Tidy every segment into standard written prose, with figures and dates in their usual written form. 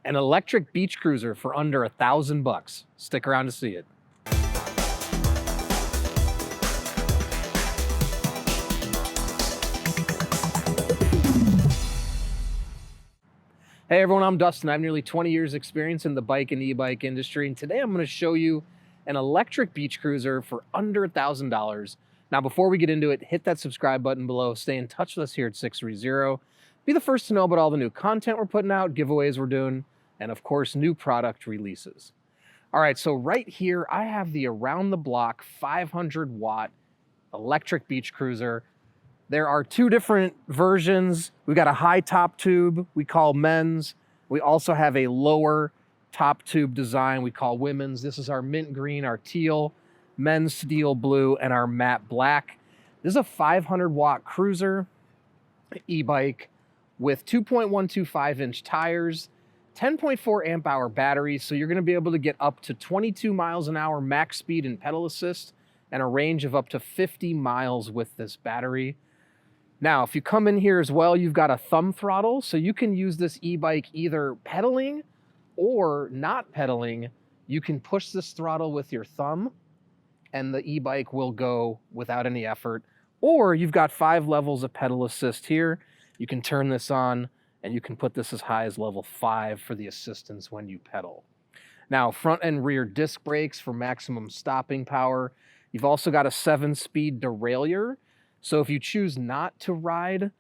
An electric beach cruiser for under $1,000. Stick around to see it. Hey everyone, I'm Dustin. I have nearly 20 years experience in the bike and e-bike industry, and today I'm going to show you an electric beach cruiser for under $1,000. Now before we get into it, hit that subscribe button below, stay in touch with us here at 630. Be the first to know about all the new content we're putting out, giveaways we're doing, and of course new product releases. All right, so right here I have the around the block 500 watt electric beach cruiser. There are two different versions. We've got a high top tube we call men's. We also have a lower top tube design we call women's. This is our mint green, our teal, men's steel blue, and our matte black. This is a 500 watt cruiser e-bike with 2.125 inch tires, 10.4 amp hour batteries. So you're gonna be able to get up to 22 miles an hour max speed and pedal assist and a range of up to 50 miles with this battery. Now, if you come in here as well, you've got a thumb throttle, so you can use this e-bike either pedaling or not pedaling. You can push this throttle with your thumb and the e-bike will go without any effort. Or you've got 5 levels of pedal assist here. You can turn this on and you can put this as high as level 5 for the assistance when you pedal. Now, front and rear disc brakes for maximum stopping power. You've also got a 7-speed derailleur. So if you choose not to ride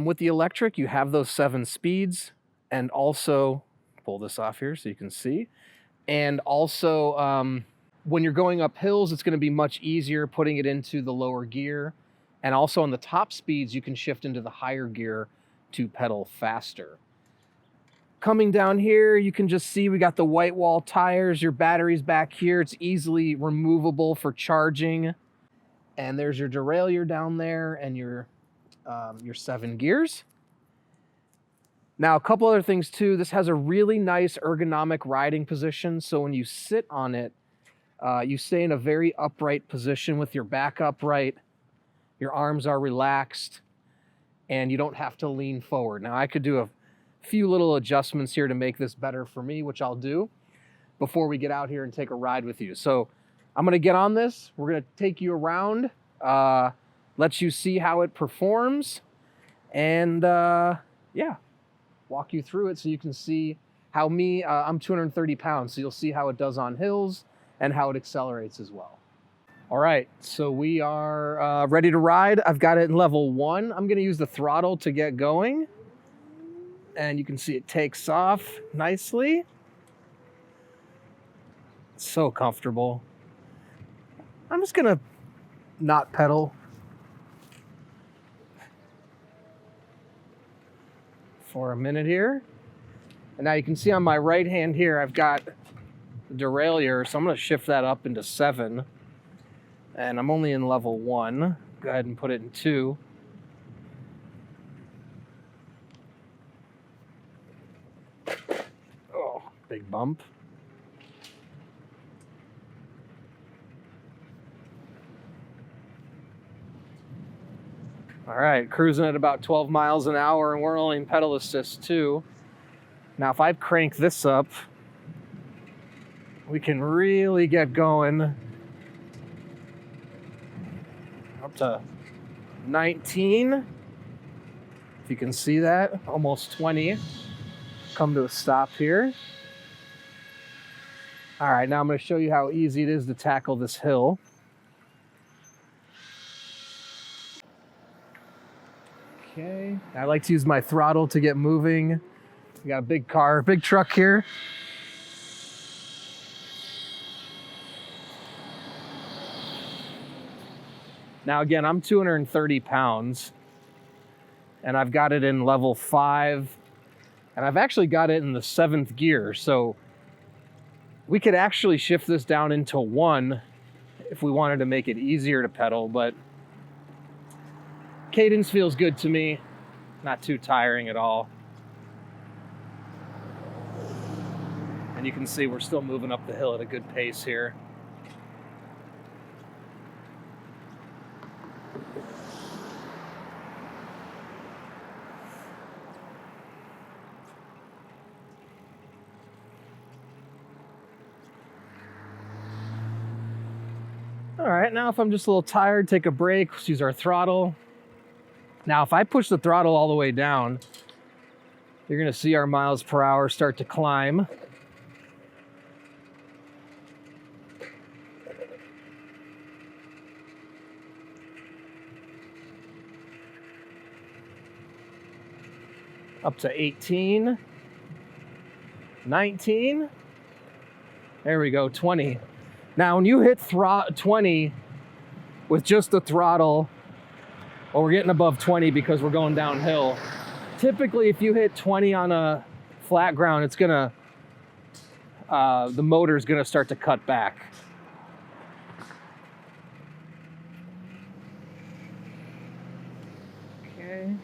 with the electric, you have those 7 speeds, and also, pull this off here so you can see. And also, when you're going up hills, it's gonna be much easier putting it into the lower gear. And also on the top speeds, you can shift into the higher gear to pedal faster. Coming down here, you can just see we got the white wall tires, your battery's back here. It's easily removable for charging. And there's your derailleur down there and your 7 gears. Now, a couple other things too. This has a really nice ergonomic riding position. So when you sit on it, you stay in a very upright position with your back upright. Your arms are relaxed and you don't have to lean forward. Now, I could do a few little adjustments here to make this better for me, which I'll do before we get out here and take a ride with you. So I'm gonna get on this. We're gonna take you around, let you see how it performs, and yeah, walk you through it so you can see how I'm 230 pounds, so you'll see how it does on hills and how it accelerates as well. All right, so we are ready to ride. I've got it in level 1. I'm gonna use the throttle to get going, and you can see it takes off nicely. So comfortable. I'm just gonna not pedal for a minute here. And now you can see on my right hand here, I've got the derailleur, so I'm gonna shift that up into 7. And I'm only in level 1. Go ahead and put it in 2. Oh, big bump. All right, cruising at about 12 miles an hour, and we're only in pedal assist 2. Now, if I crank this up, we can really get going up to 19. If you can see that, almost 20. Come to a stop here. All right, now I'm going to show you how easy it is to tackle this hill. Okay, I like to use my throttle to get moving. We got a big car, big truck here. Now again, I'm 230 pounds and I've got it in level 5 and I've actually got it in the 7th gear. So we could actually shift this down into 1 if we wanted to make it easier to pedal, but cadence feels good to me, not too tiring at all. And you can see we're still moving up the hill at a good pace here. All right, now if I'm just a little tired, take a break, let's use our throttle. Now, if I push the throttle all the way down, you're gonna see our miles per hour start to climb. Up to 18, 19, there we go, 20. Now, when you hit 20 with just the throttle, well, we're getting above 20 because we're going downhill. Typically, if you hit 20 on a flat ground, it's gonna, the motor's gonna start to cut back. Okay.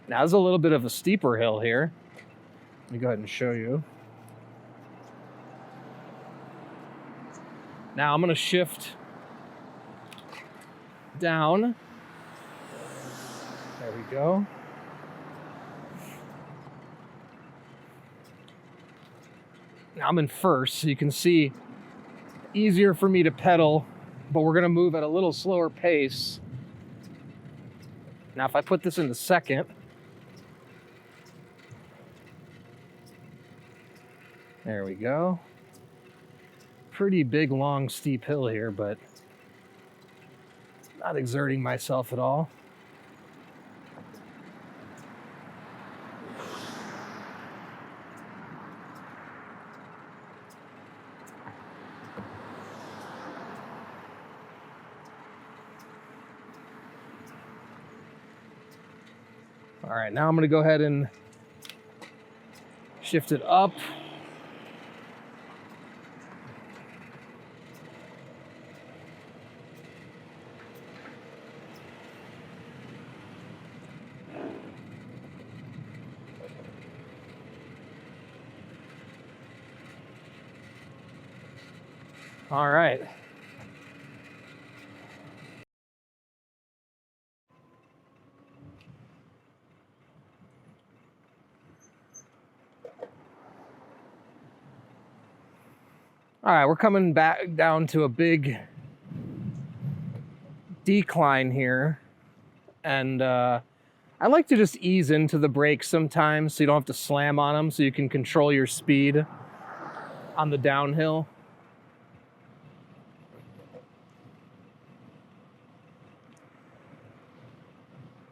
Now, there's a little bit of a steeper hill here. Let me go ahead and show you. Now, I'm gonna shift down. There we go. Now I'm in first, so you can see easier for me to pedal, but we're gonna move at a little slower pace. Now, if I put this into second, there we go. Pretty big, long, steep hill here, but not exerting myself at all. All right, now I'm gonna go ahead and shift it up. All right. All right, we're coming back down to a big decline here. And I like to just ease into the brakes sometimes so you don't have to slam on them, so you can control your speed on the downhill.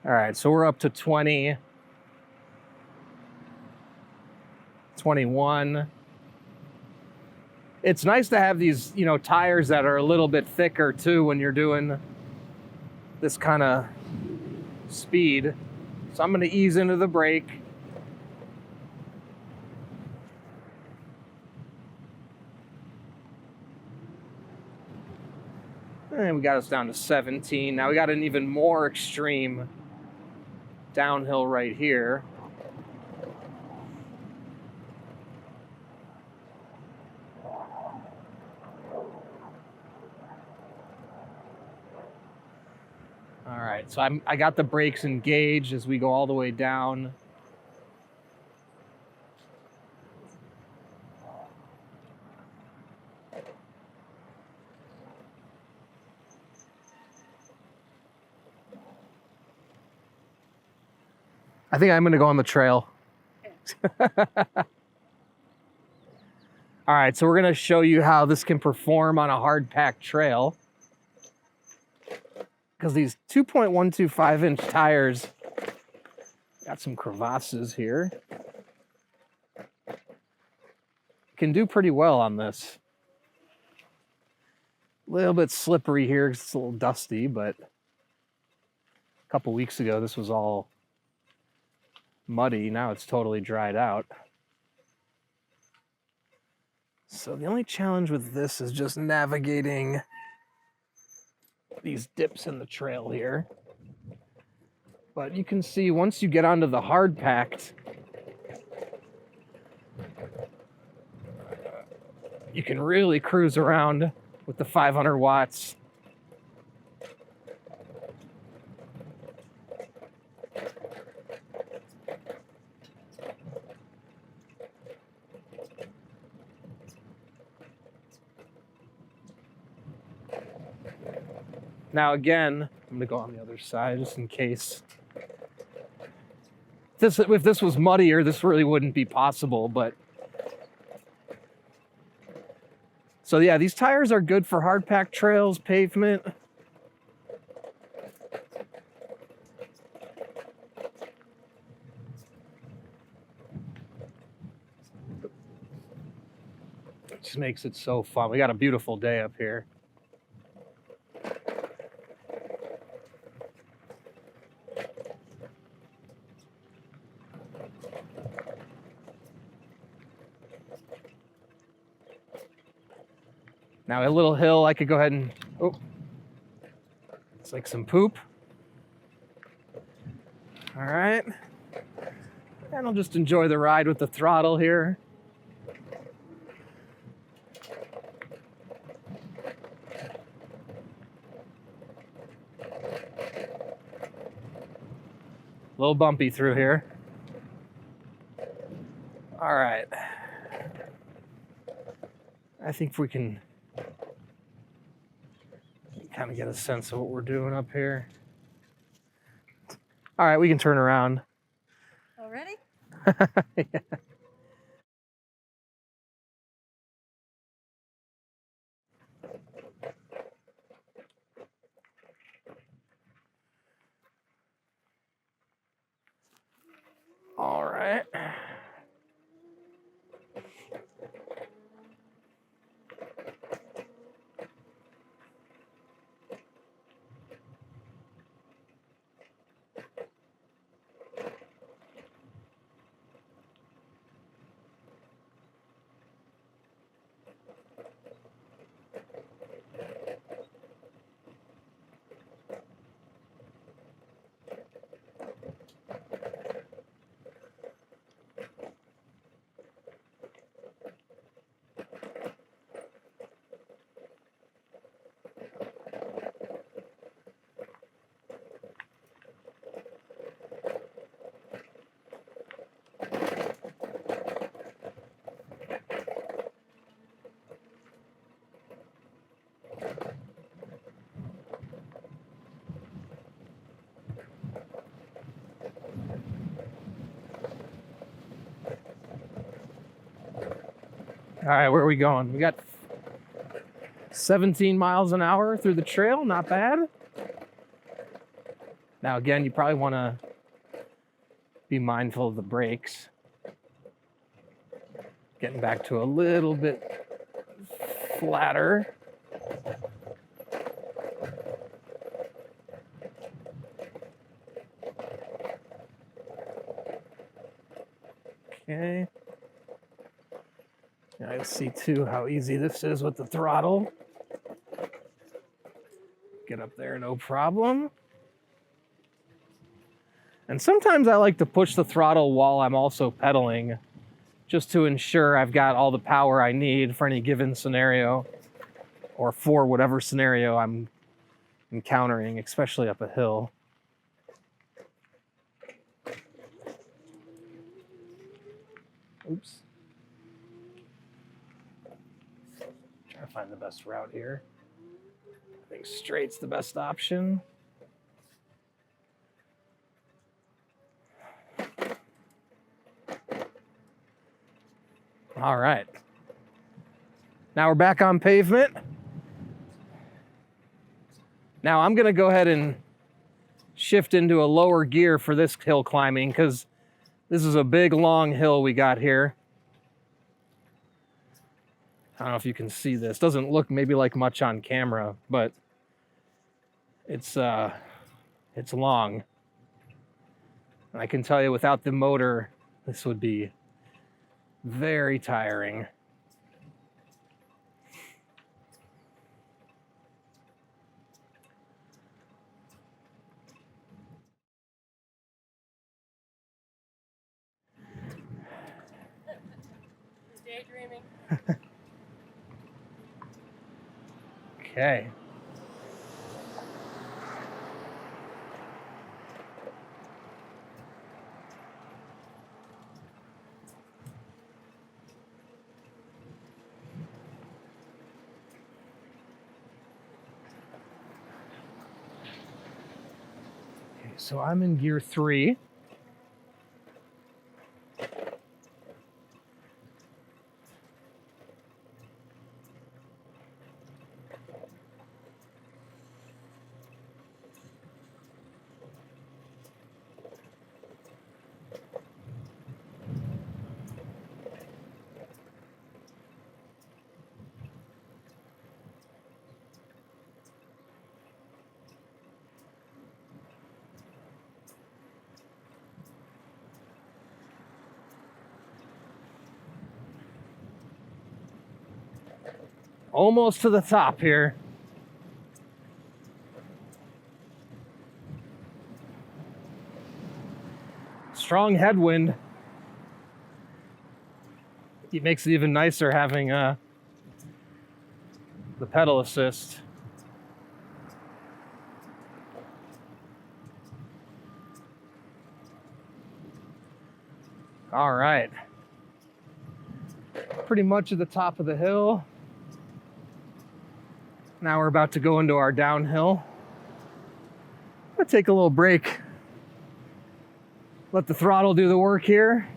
All right, so we're up to 20, 21. It's nice to have these, you know, tires that are a little bit thicker too when you're doing this kind of speed. So I'm going to ease into the brake. And we got us down to 17. Now we got an even more extreme downhill right here. All right, so I got the brakes engaged as we go all the way down. I think I'm going to go on the trail. All right, so we're going to show you how this can perform on a hard packed trail. Because these 2.125-inch tires got some crevasses here. Can do pretty well on this. A little bit slippery here, it's a little dusty, but a couple weeks ago this was all muddy. Now it's totally dried out. So the only challenge with this is just navigating these dips in the trail here. But you can see once you get onto the hard packed, you can really cruise around with the 500 watts. Now again, I'm gonna go on the other side just in case. If this was muddier, this really wouldn't be possible, but. So yeah, these tires are good for hard pack trails, pavement. It just makes it so fun. We got a beautiful day up here. Now a little hill, I could go ahead and, oh, it's like some poop. All right. And I'll just enjoy the ride with the throttle here. A little bumpy through here. All right. I think we can kind of get a sense of what we're doing up here. All right, we can turn around. Already? Yeah. All right. All right, where are we going? We got 17 miles an hour through the trail, not bad. Now again, you probably want to be mindful of the brakes. Getting back to a little bit flatter. Okay. Now I see too how easy this is with the throttle. Get up there, no problem. And sometimes I like to push the throttle while I'm also pedaling, just to ensure I've got all the power I need for any given scenario, or for whatever scenario I'm encountering, especially up a hill. Oops. Trying to find the best route here. I think straight's the best option. All right. Now we're back on pavement. Now I'm going to go ahead and shift into a lower gear for this hill climbing because this is a big, long hill we got here. I don't know if you can see this. Doesn't look maybe like much on camera, but it's long. And I can tell you without the motor, this would be very tiring. Daydreaming. Okay. so I'm in gear 3. Almost to the top here. Strong headwind. It makes it even nicer having the pedal assist. All right. Pretty much at the top of the hill. Now we're about to go into our downhill. I'm gonna take a little break. Let the throttle do the work here.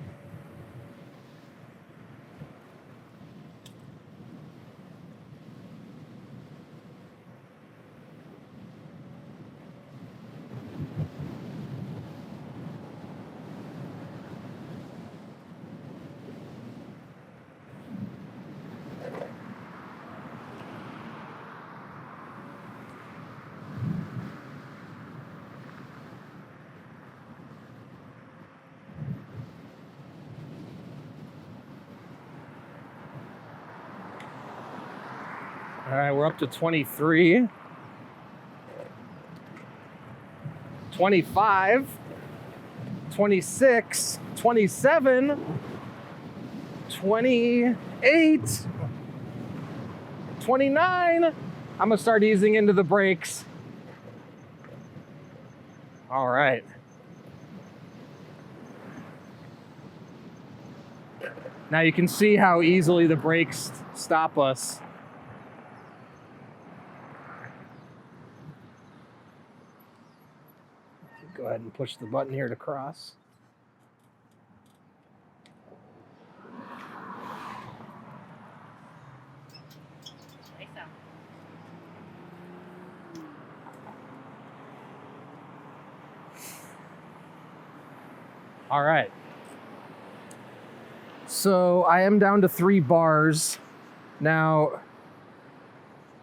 All right, we're up to 23, 25, 26, 27, 28, 29. I'm gonna start easing into the brakes. All right. Now you can see how easily the brakes stop us. Go ahead and push the button here to cross. All right. So I am down to 3 bars. Now,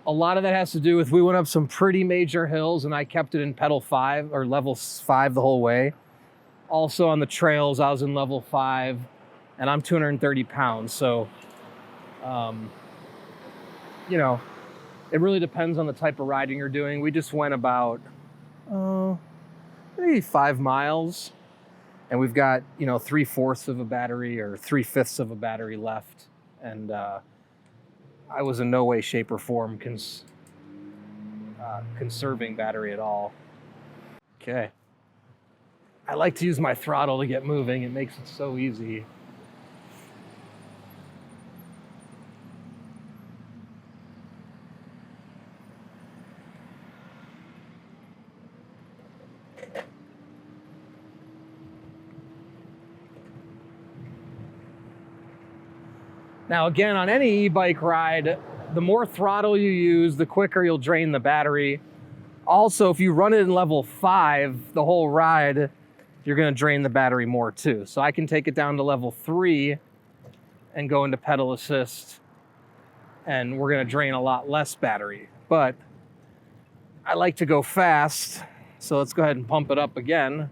a lot of that has to do with we went up some pretty major hills and I kept it in pedal 5 or level 5 the whole way. Also on the trails, I was in level 5 and I'm 230 pounds. So, you know, it really depends on the type of riding you're doing. We just went about maybe 5 miles and we've got, 3/4 of a battery or 3/5 of a battery left. And I was in no way, shape, or form conserving battery at all. Okay. I like to use my throttle to get moving. It makes it so easy. Now, again, on any e-bike ride, the more throttle you use, the quicker you'll drain the battery. Also, if you run it in level 5 the whole ride, you're going to drain the battery more too. So I can take it down to level 3 and go into pedal assist, and we're going to drain a lot less battery. But I like to go fast, so let's go ahead and pump it up again.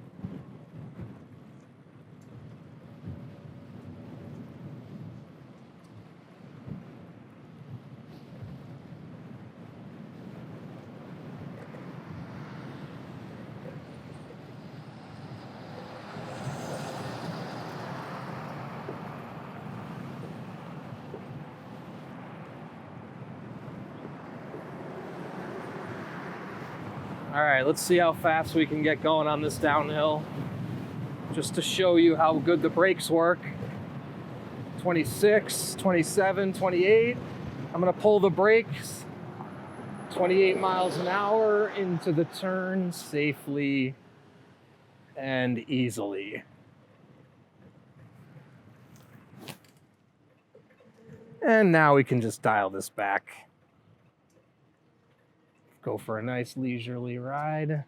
All right, let's see how fast we can get going on this downhill. Just to show you how good the brakes work. 26, 27, 28. I'm gonna pull the brakes. 28 miles an hour into the turn safely. and easily. And now we can just dial this back. Go for a nice leisurely ride.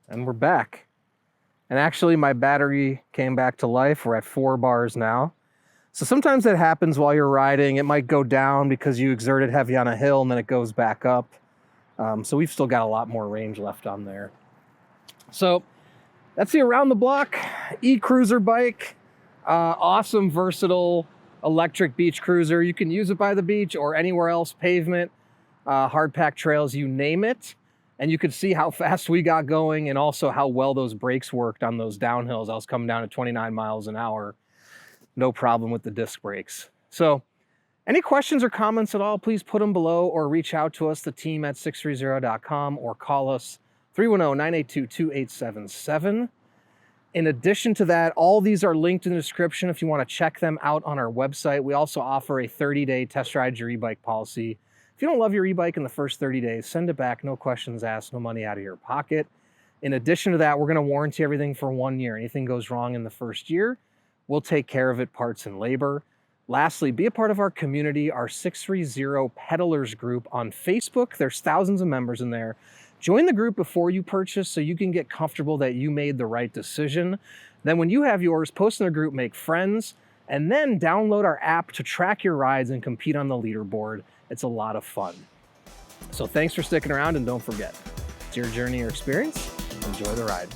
And we're back. And actually my battery came back to life. We're at 4 bars now. So sometimes that happens while you're riding. It might go down because you exerted heavy on a hill and then it goes back up. So we've still got a lot more range left on there. So that's the Around the Block e-cruiser bike. Awesome, versatile electric beach cruiser. You can use it by the beach or anywhere else, pavement, hard pack trails, you name it. And you could see how fast we got going and also how well those brakes worked on those downhills. I was coming down at 29 miles an hour. No problem with the disc brakes. So any questions or comments at all, please put them below or reach out to us, the team at sixthreezero.com, or call us 310-982-2877. In addition to that, all these are linked in the description if you want to check them out on our website. We also offer a 30-day test ride your e-bike policy. If you don't love your e-bike in the first 30 days, send it back, no questions asked, no money out of your pocket. In addition to that, we're going to warranty everything for 1 year. Anything goes wrong in the first year, we'll take care of it, parts and labor. Lastly, be a part of our community, our 630 Peddlers group on Facebook. There's thousands of members in there. Join the group before you purchase so you can get comfortable that you made the right decision. Then when you have yours, post in the group, make friends, and then download our app to track your rides and compete on the leaderboard. It's a lot of fun. So thanks for sticking around, and don't forget, it's your journey or experience. Enjoy the ride.